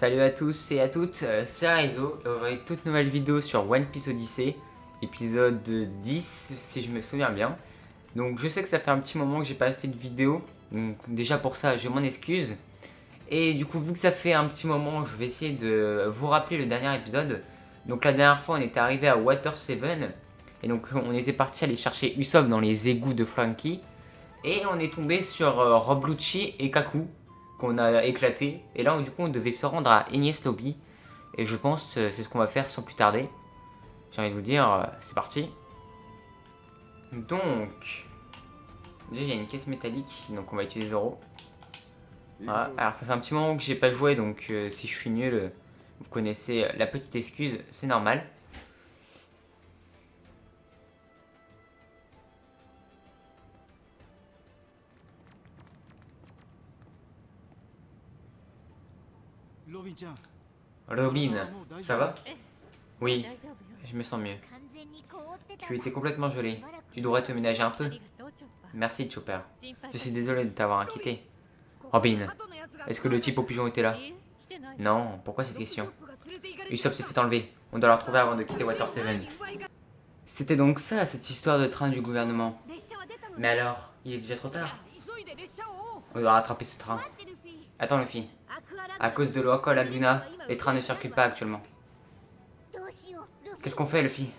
Salut à tous et à toutes, c'est Aizo et on va une toute nouvelle vidéo sur One Piece Odyssey, épisode 10 si je me souviens bien. Donc je sais que ça fait un petit moment que j'ai pas fait de vidéo, donc déjà pour ça je m'en excuse. Et du coup vu que ça fait un petit moment, je vais essayer de vous rappeler le dernier épisode. Donc la dernière fois on était arrivé à Water 7 et donc on était parti aller chercher Usopp dans les égouts de Franky. Et on est tombé sur Rob Lucci et Kaku qu'on a éclaté. Et là, du coup, on devait se rendre à Enies Lobby. Et je pense que c'est ce qu'on va faire sans plus tarder. J'ai envie de vous dire, c'est parti. Donc, déjà, il y a une caisse métallique. Donc, on va utiliser Zoro. Voilà. Alors, ça fait un petit moment que j'ai pas joué. Donc, si je suis nul, vous connaissez la petite excuse. C'est normal. Robin, ça va? Oui, je me sens mieux. Tu étais complètement gelé. Tu devrais te ménager un peu. Merci, Chopper. Je suis désolé de t'avoir inquiété. Robin, est-ce que le type au pigeon était là? Non, pourquoi cette question? Usopp s'est fait enlever. On doit le retrouver avant de quitter Water 7. C'était donc ça, cette histoire de train du gouvernement. Mais alors, il est déjà trop tard. On doit rattraper ce train. Attends, Luffy. À cause de l'Oaka Laguna, les trains ne circulent pas actuellement. Qu'est-ce qu'on fait, Luffy?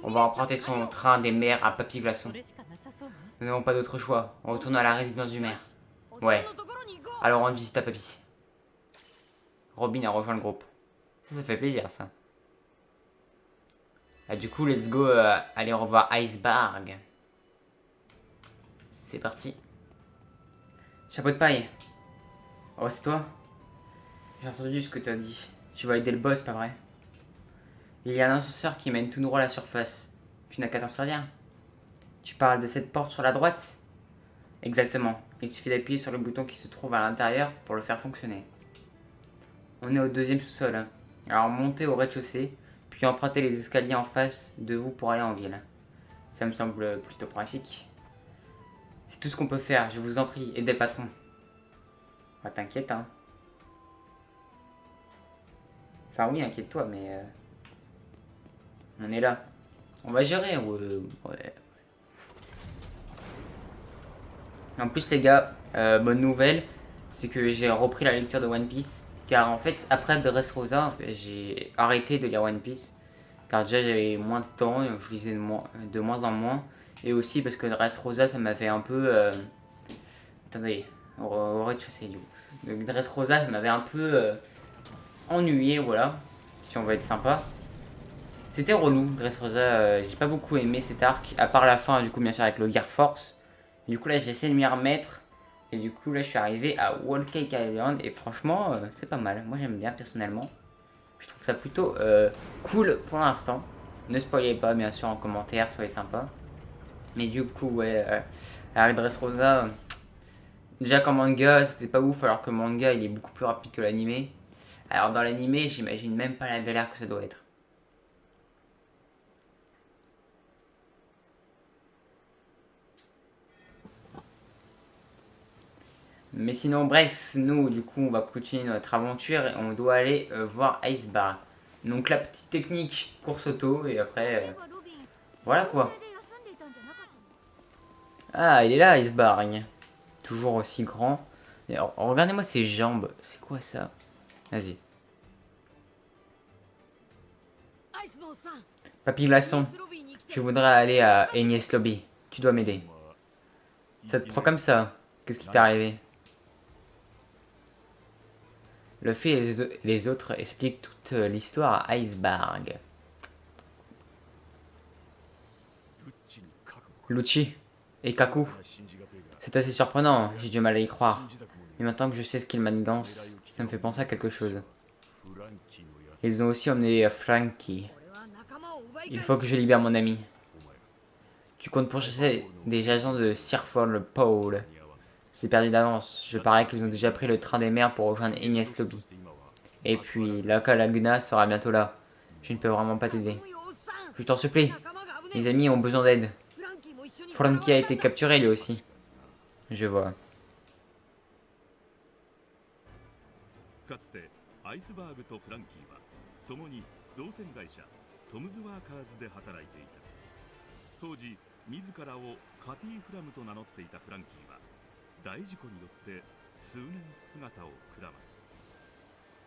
On va emprunter son train des mers à Papy Glaçon. Nous n'avons pas d'autre choix. On retourne à la résidence du maire. Ouais. Alors on rend visite à Papy. Robin a rejoint le groupe. Ça fait plaisir, ça. Ah, du coup, let's go aller revoir Iceberg. C'est parti. Chapeau de paille. Oh, c'est toi? J'ai entendu ce que t'as dit. Tu vas aider le boss, pas vrai? Il y a un ascenseur qui mène tout droit à la surface. Tu n'as qu'à t'en servir. Tu parles de cette porte sur la droite? Exactement. Il suffit d'appuyer sur le bouton qui se trouve à l'intérieur pour le faire fonctionner. On est au deuxième sous-sol. Hein. Alors montez au rez-de-chaussée, puis empruntez les escaliers en face de vous pour aller en ville. Ça me semble plutôt pratique. C'est tout ce qu'on peut faire, je vous en prie, aidez le patron. Ah, t'inquiète, hein. Enfin oui, inquiète-toi, mais... on est là. On va gérer, ouais. En plus les gars, bonne nouvelle, c'est que j'ai repris la lecture de One Piece. Car en fait, après Dressrosa, j'ai arrêté de lire One Piece. Car déjà j'avais moins de temps, et je lisais de moins en moins. Et aussi parce que Dressrosa, ça m'avait un peu... Attendez, au rez-de-chaussée du coup. Donc Dressrosa, ça m'avait un peu ennuyé, voilà. Si on va être sympa. C'était relou, Dressrosa, j'ai pas beaucoup aimé cet arc. À part la fin, du coup, bien sûr, avec le Gear Force. Du coup là j'ai essayé de m'y remettre. Et du coup là je suis arrivé à Whole Cake Island. Et franchement c'est pas mal. Moi j'aime bien personnellement. Je trouve ça plutôt cool pour l'instant. Ne spoilez pas bien sûr en commentaire, soyez sympa. Mais du coup ouais, avec Dressrosa, déjà qu'en manga c'était pas ouf alors que le manga il est beaucoup plus rapide que l'animé. Alors dans l'animé j'imagine même pas la galère que ça doit être. Mais sinon, bref, nous, du coup, on va continuer notre aventure et on doit aller voir Iceberg. Donc la petite technique, course auto, et après, voilà quoi. Ah, il est là, Iceberg. Toujours aussi grand. Et regardez-moi ses jambes. C'est quoi ça? Vas-y. Papy Glaçon, je voudrais aller à Enies Lobby. Tu dois m'aider. Ça te prend comme ça? Qu'est-ce qui t'est arrivé? Luffy et les autres expliquent toute l'histoire à Iceberg. Lucci et Kaku. C'est assez surprenant, j'ai du mal à y croire. Mais maintenant que je sais ce qu'ils manigance, ça me fait penser à quelque chose. Ils ont aussi emmené Franky. Il faut que je libère mon ami. Tu comptes pourchasser des agents de Sirford le Pole. C'est perdu d'avance. Je parie qu'ils ont déjà pris le train des mers pour rejoindre Enies Lobby. Et puis, l'Aka Laguna sera bientôt là. Je ne peux vraiment pas t'aider. Je t'en supplie. Mes amis ont besoin d'aide. Franky a été capturé lui aussi. Je vois. かつてアイスバーグとフランキーは共に造船会社トムズワーカーズで働いていた。当時自らをカティ・フラムと名乗っていたフランキーは大事故によって数年姿をくらます。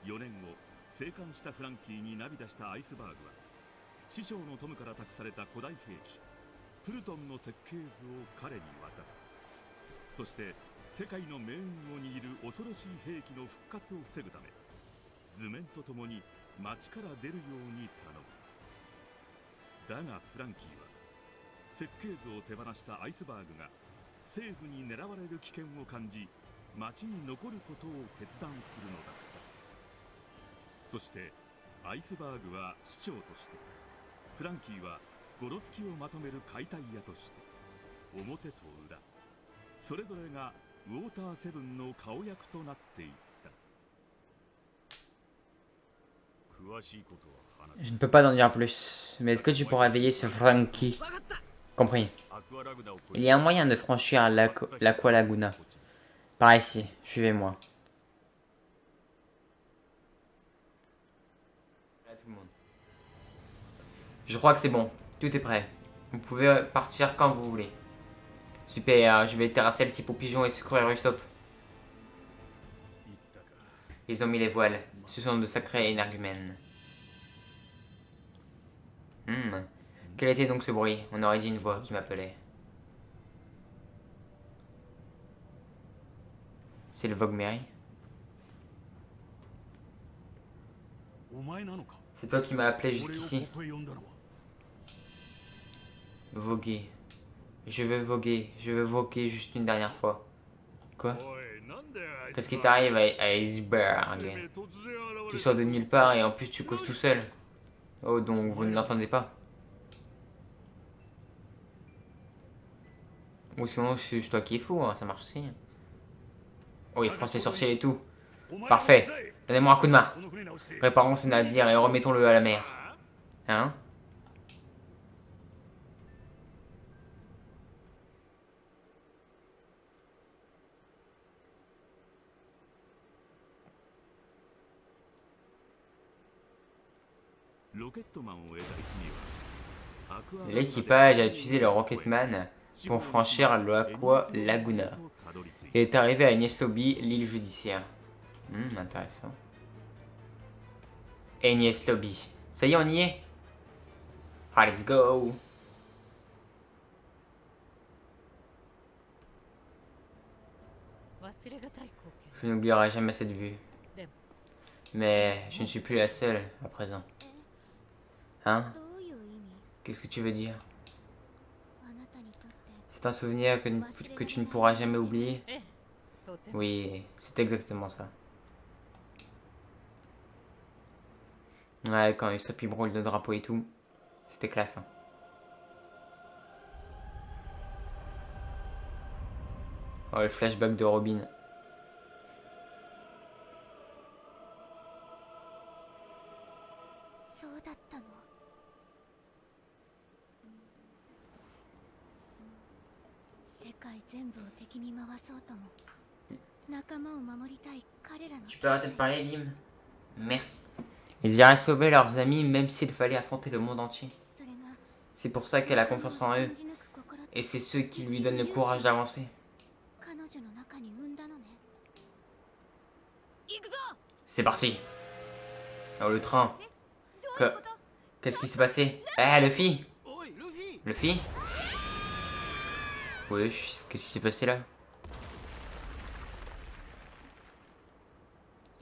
4年後、生還したフランキーにナビ出したアイスバーグは師匠のトムから託された古代兵器プルトンの設計図を彼に渡す。そして世界の命運を握る恐ろしい兵器の復活を防ぐため図面とともに町から出るように頼む。だがフランキーは設計図を手放したアイスバーグが政府に狙われる危険を感じ町に残ることを決断するのだった。そしてアイスバーグは市長として、フランキーはゴロツキをまとめる解体屋として、表と裏それぞれがウォーターセブンの顔役となっていった。 Je ne peux pas en dire plus, mais est-ce que tu pourras veiller sur Frankie? Compris. Il y a un moyen de franchir l'Aqua Laguna. Par ici, suivez-moi. Je crois que c'est bon, tout est prêt. Vous pouvez partir quand vous voulez. Super, je vais terrasser le petit pot pigeon et secourir Usopp. Ils ont mis les voiles. Ce sont de sacrés énergumènes. Quel était donc ce bruit? On aurait dit une voix qui m'appelait. C'est le Vogue-Mary. C'est toi qui m'as appelé jusqu'ici. Voguer. Je veux voguer juste une dernière fois. Quoi? Qu'est-ce qui t'arrive à Iceberg? Tu sors de nulle part et en plus tu causes tout seul. Oh, donc vous ne l'entendez pas? Ou sinon c'est juste toi qui es fou, hein, ça marche aussi. Oh, il fronce les sourcils et tout. Parfait. Donnez-moi un coup de main. Préparons ce navire et remettons-le à la mer. Hein? L'équipage a utilisé le Rocketman pour franchir l'Aqua Laguna et est arrivé à Enies Lobby, l'île judiciaire. Intéressant. Enies Lobby. Ça y est, on y est. Ah, let's go. Je n'oublierai jamais cette vue. Mais je ne suis plus la seule à présent. Hein? Qu'est-ce que tu veux dire? C'est un souvenir que tu ne pourras jamais oublier? Oui, c'est exactement ça. Ouais, quand Usopp il brûle le drapeau et tout, c'était classe. Hein. Oh, le flashback de Robin. Tu peux arrêter de parler, Lim? Merci. Ils iraient sauver leurs amis même s'il fallait affronter le monde entier. C'est pour ça qu'elle a confiance en eux. Et c'est ceux qui lui donnent le courage d'avancer. C'est parti. Oh, le train. Qu'est-ce qui s'est passé? Eh, Luffy! Luffy? Oui, qu'est-ce qui s'est passé là?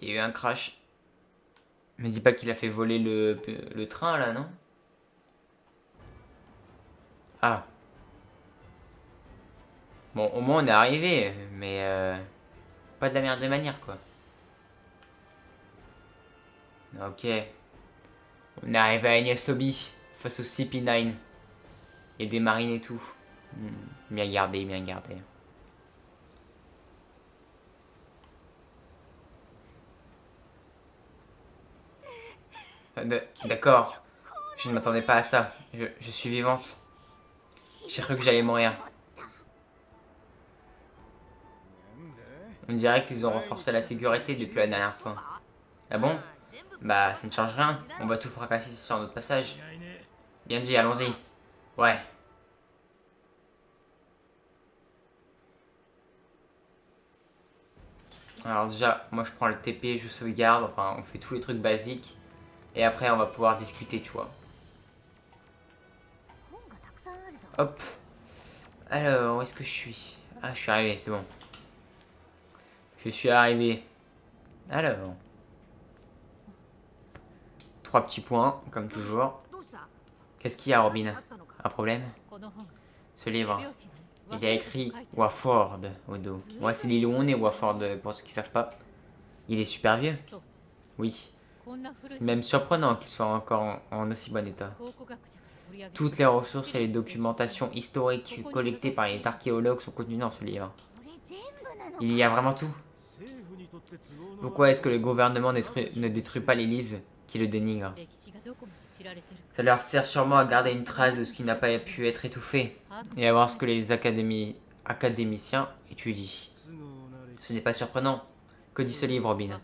Il y a eu un crash. Me dis pas qu'il a fait voler le train là, non? Ah. Bon, au moins on est arrivé, mais pas de la merde de manière quoi. Ok. On est arrivé à Enies Lobby face au CP9. Et des marines et tout. Bien gardé, bien gardé. D'accord. Je ne m'attendais pas à ça. Je suis vivante. J'ai cru que j'allais mourir. On dirait qu'ils ont renforcé la sécurité depuis la dernière fois. Ah bon? Bah, ça ne change rien. On va tout fracasser sur notre passage. Bien dit, allons-y. Ouais. Alors déjà, moi je prends le TP, je sauvegarde, enfin on fait tous les trucs basiques. Et après on va pouvoir discuter, tu vois. Hop. Alors, où est-ce que je suis? Ah, je suis arrivé, c'est bon. Je suis arrivé. Alors, 3 petits points, comme toujours. Qu'est-ce qu'il y a, Robin? Un problème? Ce livre, il y a écrit Waford au dos. Ouais, c'est l'île où on est, Waford, pour ceux qui savent pas. Il est super vieux. Oui. C'est même surprenant qu'il soit encore en aussi bon état. Toutes les ressources et les documentations historiques collectées par les archéologues sont contenues dans ce livre. Il y a vraiment tout. Pourquoi est-ce que le gouvernement ne détruit pas les livres qui le dénigrent? Ça leur sert sûrement à garder une trace de ce qui n'a pas pu être étouffé et à voir ce que les académiciens étudient. Ce n'est pas surprenant. Que dit ce livre, Robin?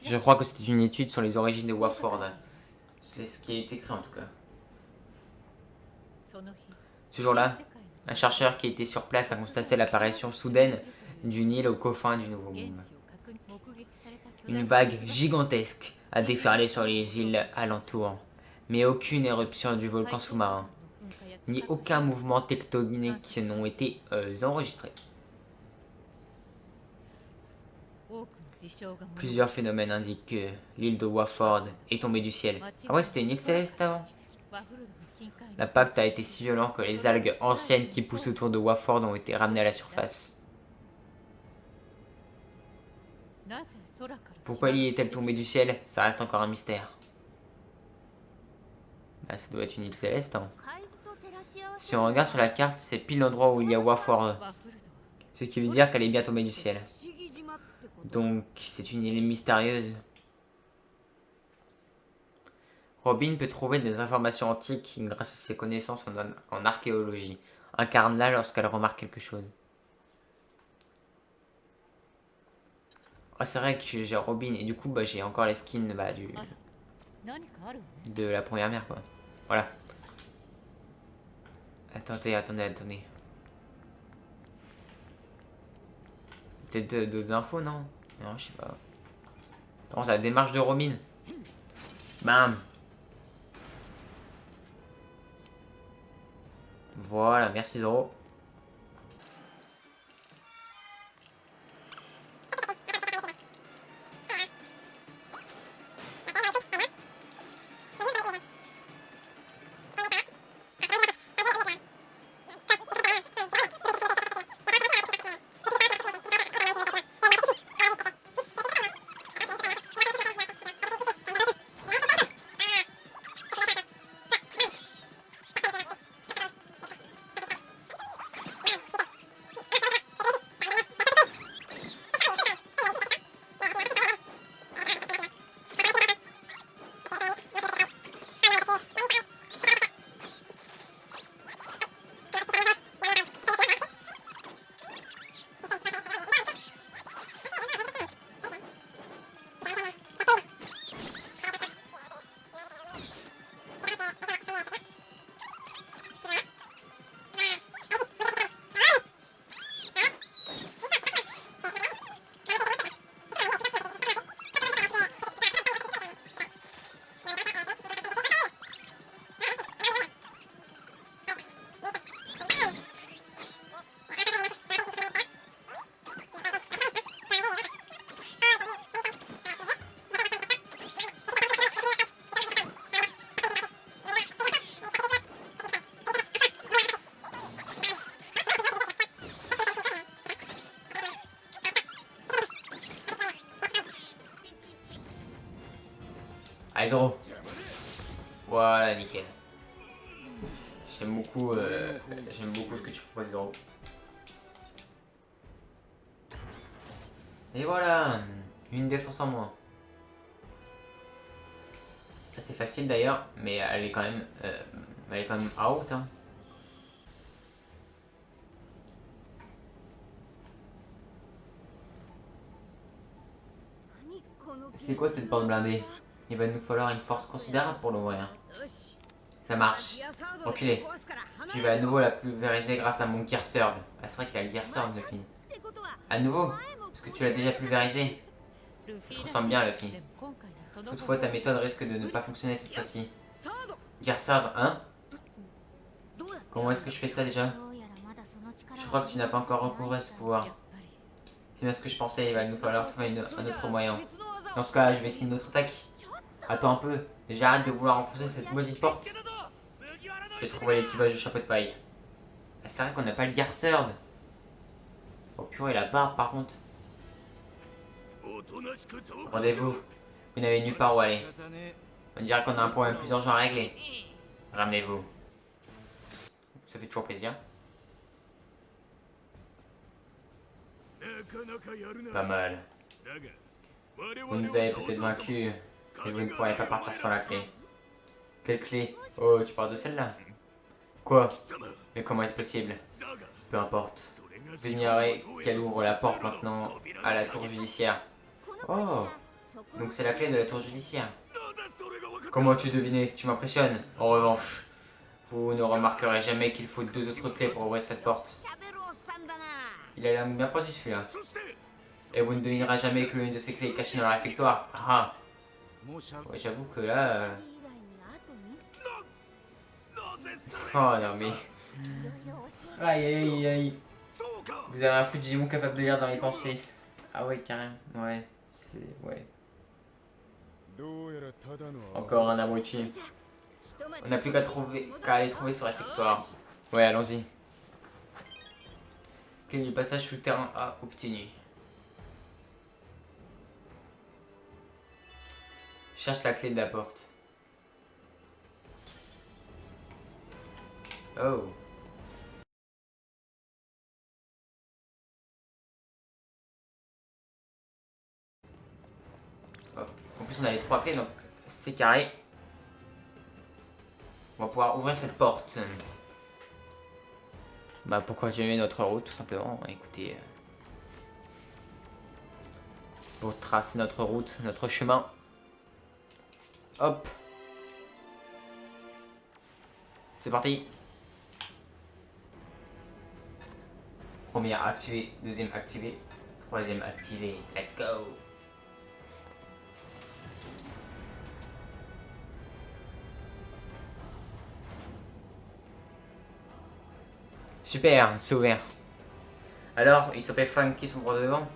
Je crois que c'est une étude sur les origines de Waford. C'est ce qui a été écrit en tout cas. Ce jour-là, un chercheur qui était sur place a constaté l'apparition soudaine d'une île aux confins du Nouveau Monde. Une vague gigantesque a déferlé sur les îles alentours, mais aucune éruption du volcan sous-marin, ni aucun mouvement tectonique n'ont été enregistrés. Plusieurs phénomènes indiquent que l'île de Waford est tombée du ciel. Ah ouais, c'était une île céleste avant. L'impact a été si violent que les algues anciennes qui poussent autour de Waford ont été ramenées à la surface. Pourquoi l'île est-elle tombée du ciel? Ça reste encore un mystère. Ah, ça doit être une île céleste, hein. Si on regarde sur la carte, c'est pile l'endroit où il y a Waford. Ce qui veut dire qu'elle est bien tombée du ciel. Donc, c'est une île mystérieuse. Robin peut trouver des informations antiques grâce à ses connaissances en archéologie. Incarne-la lorsqu'elle remarque quelque chose. Ah, c'est vrai que j'ai Robin et du coup, bah, j'ai encore les skins de la première mère, quoi. Voilà. Attendez. Peut-être d'autres infos, non? Non, je sais pas. Par contre, la démarche de Robin. Bam. Voilà, merci Zoro. Allez, Zoro. Voilà, nickel. J'aime beaucoup ce que tu proposes, Zoro. Et voilà, une défense en moins. Ça c'est facile d'ailleurs, mais elle est quand même out. Hein. C'est quoi cette porte blindée? Il va nous falloir une force considérable pour l'ouvrir. Ça marche. Enculé. Je vais à nouveau la pulvériser grâce à mon Gear Sword. Ah, c'est vrai qu'il a le Gear Sword, Luffy. À nouveau? Parce que tu l'as déjà pulvérisé. Je te ressemble bien, Luffy. Toutefois, ta méthode risque de ne pas fonctionner cette fois-ci. Gear Sword, hein? Comment est-ce que je fais ça déjà? Je crois que tu n'as pas encore recouvré ce pouvoir. C'est bien ce que je pensais, il va nous falloir trouver un autre moyen. Dans ce cas, je vais essayer une autre attaque. Attends un peu, j'arrête de vouloir enfoncer cette maudite porte. J'ai trouvé l'équipage de chapeau de paille. Ah, c'est vrai qu'on n'a pas le Gear Sword. Oh purée, la barbe par contre. Rendez-vous. Vous n'avez nulle part où aller. On dirait qu'on a un problème plus urgent à régler. Ramenez-vous. Ça fait toujours plaisir. Pas mal. Vous nous avez peut-être vaincus, mais vous ne pourrez pas partir sans la clé. Quelle clé? Oh, tu parles de celle-là? Quoi? Mais comment est-ce possible? Peu importe. Vous ignorez qu'elle ouvre la porte maintenant à la tour judiciaire. Oh! Donc c'est la clé de la tour judiciaire. Comment as-tu deviné? Tu m'impressionnes. En revanche, vous ne remarquerez jamais qu'il faut 2 autres clés pour ouvrir cette porte. Il a l'air bien perdu celui-là. Et vous ne devinerez jamais que l'une de ces clés est cachée dans le réfectoire. Ah! Ouais, j'avoue que là... Oh non mais... Aïe aïe aïe. Vous avez un flux de Digimon capable de lire dans les pensées. Ah ouais, carrément. Ouais. C'est... Ouais. Encore un abruti. On n'a plus qu'à aller trouver ce réfectoire. Ouais, allons-y. Clé du passage souterrain à obtenu. Cherche la clé de la porte. Oh. Oh. En plus on a les 3 clés donc c'est carré. On va pouvoir ouvrir cette porte. Bah pourquoi continuer notre route tout simplement. Écoutez. Pour tracer notre route, notre chemin. Hop. C'est parti. Première activée, deuxième activée, troisième activée. Let's go. Super, c'est ouvert. Alors, ils s'appellent Frank qui sont droit devant?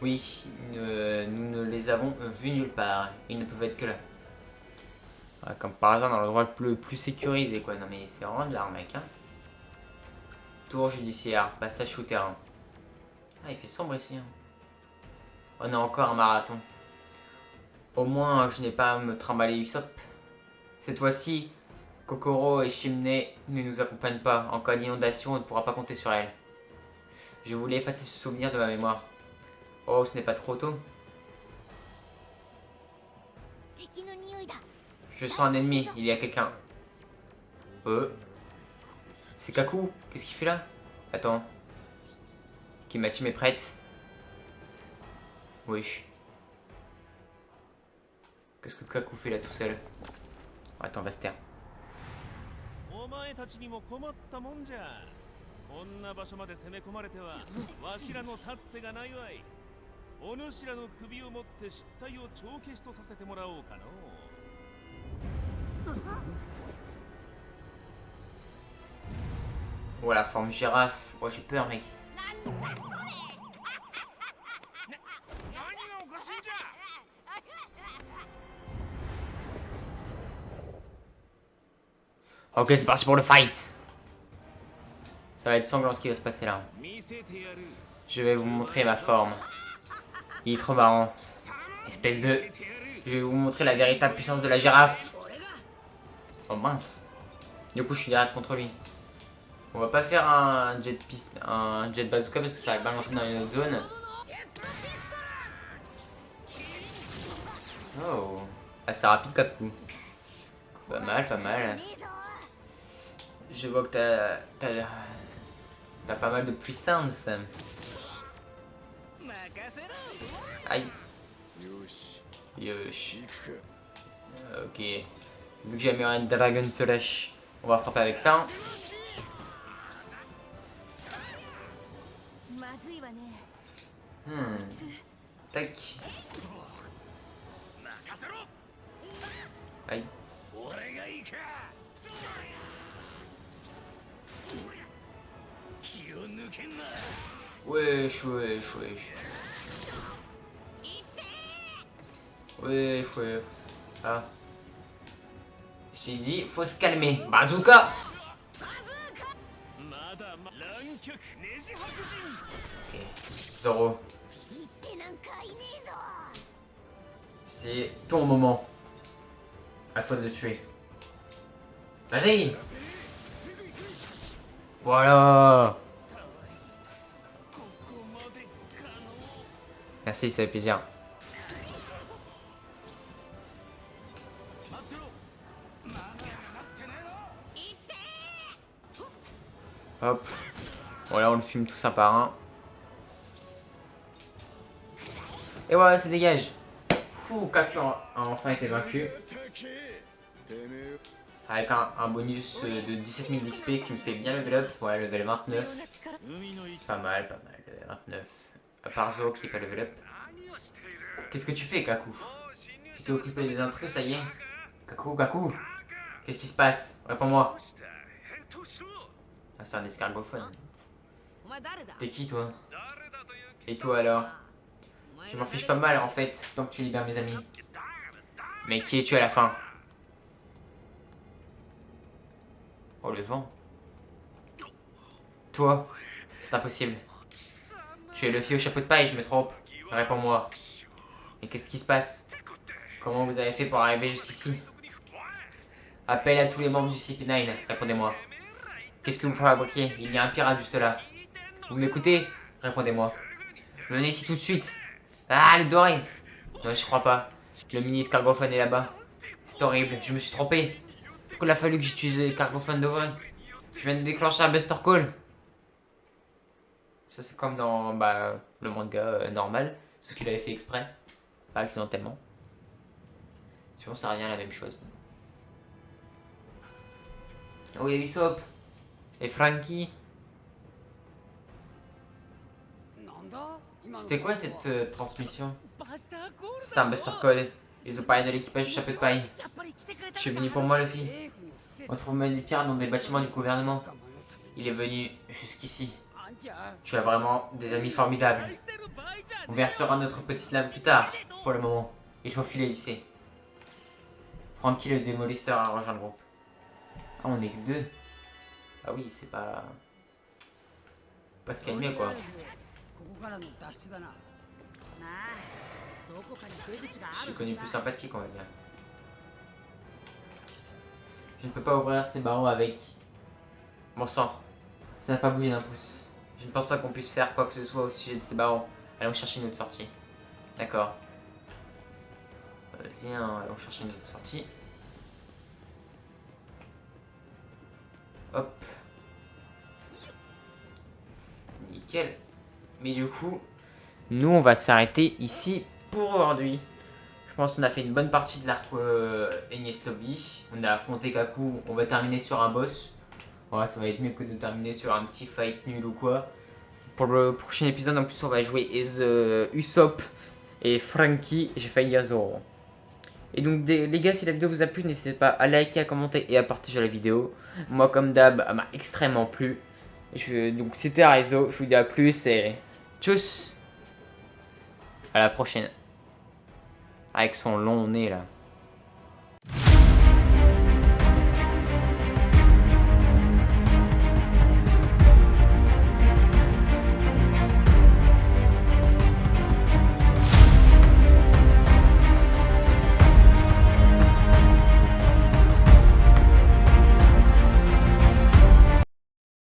Oui, nous ne les avons vus nulle part. Ils ne peuvent être que là. Ouais, comme par hasard dans l'endroit le plus sécurisé quoi. Non mais c'est vraiment de l'arnaque hein. Tour judiciaire, passage souterrain. Ah il fait sombre ici hein. On a encore un marathon. Au moins je n'ai pas à me trimballer Usopp. Cette fois-ci, Kokoro et Shimne ne nous accompagnent pas. En cas d'inondation, on ne pourra pas compter sur elles. Je voulais effacer ce souvenir de ma mémoire. Oh, ce n'est pas trop tôt. Je sens un ennemi, il y a quelqu'un. C'est Kaku, qu'est-ce qu'il fait là? Attends. Kimachi m'est prête. Wesh. Qu'est-ce que Kaku fait là tout seul? Attends, va se taire. Oh la forme girafe. Oh j'ai peur mec. Ok c'est parti pour le fight. Ça va être sanglant ce qui va se passer là. Je vais vous montrer ma forme. Il est trop marrant. Espèce de... Je vais vous montrer la véritable puissance de la girafe. Oh mince. Du coup je suis direct contre lui. On va pas faire un jet bazooka parce que ça va balancer dans une autre zone. Oh. Ah c'est rapide Kaku. Pas mal, pas mal. Je vois que t'as pas mal de puissance. Aïe. Yosh. Ok. Vu que j'ai mis un Dragon Slash, on va frapper avec ça. Tac. Aïe. Wesh, wesh, wesh. Wesh, wesh. Ah. J'ai dit, faut se calmer. Bazooka! Ok. Zoro. C'est ton moment. À toi de le tuer. Vas-y! Voilà! Merci, ça fait plaisir. Hop. Voilà, on le fume tout ça par un. Et voilà, ça dégage. Fou, Kaku a enfin été vaincu. Avec un bonus de 17 000 d'XP qui me fait bien level up. Ouais, level 29. Pas mal, pas mal. Level 29. À part Zo qui est pas level up. Qu'est-ce que tu fais, Kaku? Tu t'es occupé des intrus, ça y est? Kaku, Kaku? Qu'est-ce qui se passe? Réponds-moi. Ah, c'est un escargophone. T'es qui, toi? Et toi, alors? Je m'en fiche pas mal, en fait, tant que tu libères mes amis. Mais qui es-tu à la fin? Oh, le vent. Toi, c'est impossible. Tu es le fille au chapeau de paille, je me trompe. Réponds-moi. Mais qu'est-ce qui se passe? Comment vous avez fait pour arriver jusqu'ici? Appel à tous les membres du CP9, répondez-moi. Qu'est-ce que vous fabriquez? Il y a un pirate juste là. Vous m'écoutez? Répondez-moi. Venez ici tout de suite. Ah, le doré. Non, je crois pas. Le mini escargophone est là-bas. C'est horrible, je me suis trompé. Pourquoi il a fallu que j'utilise les cargophones de vrai? Je viens de déclencher un Buster Call. Ça, c'est comme dans le manga normal. Sauf qu'il avait fait exprès. Pas accidentellement. Sinon, ça revient à la même chose. Oh, il y a Usopp. Et Franky. C'était quoi cette transmission? C'était un Buster Call. Ils ont parlé de l'équipage du chapeau de paille. Je suis venu pour moi, Luffy. On trouve même des pirates dans des bâtiments du gouvernement. Il est venu jusqu'ici. Tu as vraiment des amis formidables. On versera notre petite lame plus tard. Pour le moment, il faut filer lycée. Franky le démolisseur a rejoint le groupe. Ah, on est que deux. Ah oui, c'est pas... Pas ce qu'il y a de mieux, quoi. Je suis connu plus sympathique, on va dire. Je ne peux pas ouvrir ces barreaux avec mon sang. Ça n'a pas bougé d'un pouce. Je ne pense pas qu'on puisse faire quoi que ce soit au sujet de ces barreaux. Allons chercher une autre sortie. D'accord. Vas-y, allons chercher une autre sortie. Hop. Nickel. Mais du coup, nous on va s'arrêter ici pour aujourd'hui. Je pense qu'on a fait une bonne partie de l'arc Enies Lobby. On a affronté Kaku, on va terminer sur un boss. Ouais, ça va être mieux que de terminer sur un petit fight nul ou quoi. Pour le prochain épisode, en plus, on va jouer Usopp et Franky. J'ai failli dire Zoro. Et donc, les gars, si la vidéo vous a plu, n'hésitez pas à liker, à commenter et à partager la vidéo. Moi, comme d'hab, elle m'a extrêmement plu. Donc, c'était Arezzo. Je vous dis à plus et tchuss. À la prochaine. Avec son long nez là.